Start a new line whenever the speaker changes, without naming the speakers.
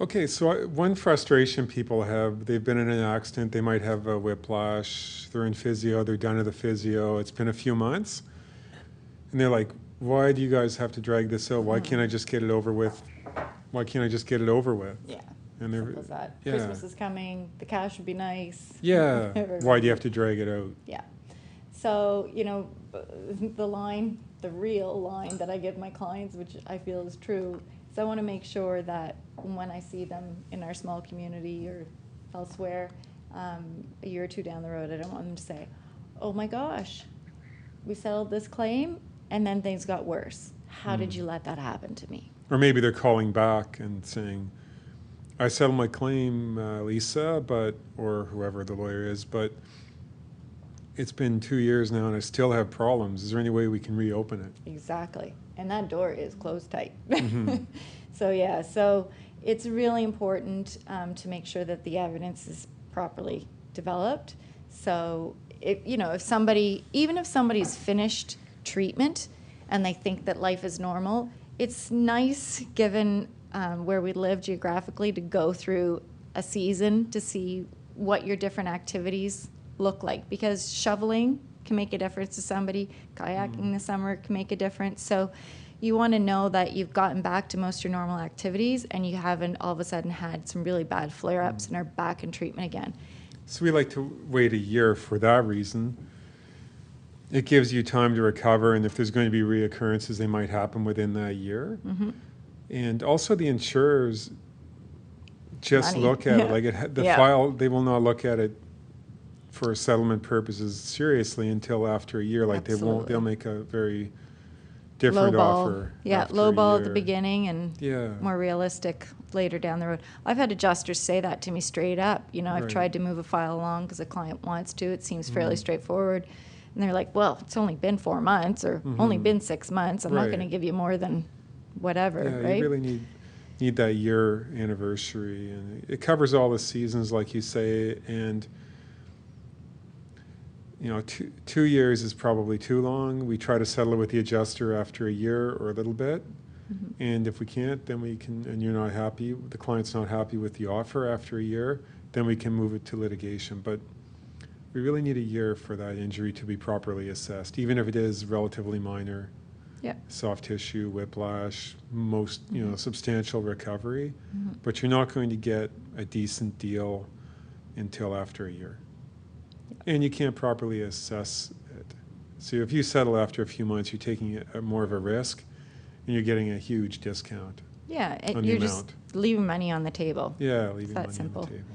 Okay, so one frustration people have, they've been in an accident, they might have a whiplash, they're in physio, they're done with the physio, it's been a few months, and they're like, why do you guys have to drag this out? Why can't I just get it over with? Why can't I just get it over with?
Yeah.
And they're,
Simple as that.
yeah.
Christmas is coming. The cash would be nice.
Yeah. Why do you have to drag it out?
Yeah. So, the line, the real line that I give my clients, which I feel is true, is I want to make sure that when I see them in our small community or elsewhere, a year or two down the road, I don't want them to say, oh my gosh, we settled this claim and then things got worse. How did you let that happen to me?
Or maybe they're calling back and saying, I settled my claim, Lisa, or whoever the lawyer is, but it's been 2 years now and I still have problems. Is there any way we can reopen it?
Exactly. And that door is closed tight.
Mm-hmm.
So it's really important to make sure that the evidence is properly developed. So if somebody, even if somebody's finished treatment and they think that life is normal, it's nice, given where we live geographically, to go through a season to see what your different activities look like, because shoveling can make a difference to somebody, kayaking in the summer can make a difference. So you want to know that you've gotten back to most of your normal activities and you haven't all of a sudden had some really bad flare-ups and are back in treatment again.
So we like to wait a year for that reason. It gives you time to recover, and if there's going to be reoccurrences, they might happen within that year.
Mm-hmm.
And also the insurers just
Money.
look at
Yeah.
it, like the
Yeah.
file, they will not look at it for settlement purposes seriously until after a year. Like
Absolutely.
they'll make a very different
Low ball.
offer.
Yeah,
after
low
a
ball at the
year.
beginning and
Yeah.
more realistic later down the road. I've had adjusters say that to me straight up. I've
Right.
tried to move a file along because a client wants to. It seems fairly straightforward. And they're like, well, it's only been 4 months or only been 6 months. I'm not
Right.
going to give you more than whatever,
Yeah,
right?
you really need that year anniversary, and it covers all the seasons, like you say. And 2 years is probably too long. We try to settle it with the adjuster after a year or a little bit. And if we can't, then we can, and you're not happy, the client's not happy with the offer after a year, then we can move it to litigation. But we really need a year for that injury to be properly assessed, even if it is relatively minor.
Yeah.
Soft tissue, whiplash, most, substantial recovery. But you're not going to get a decent deal until after a year. And you can't properly assess it. So if you settle after a few months, you're taking more of a risk, and you're getting a huge discount
Yeah,
on the
you're
amount.
just leaving money on the table.
Yeah, leaving
that
money
simple.
on the table.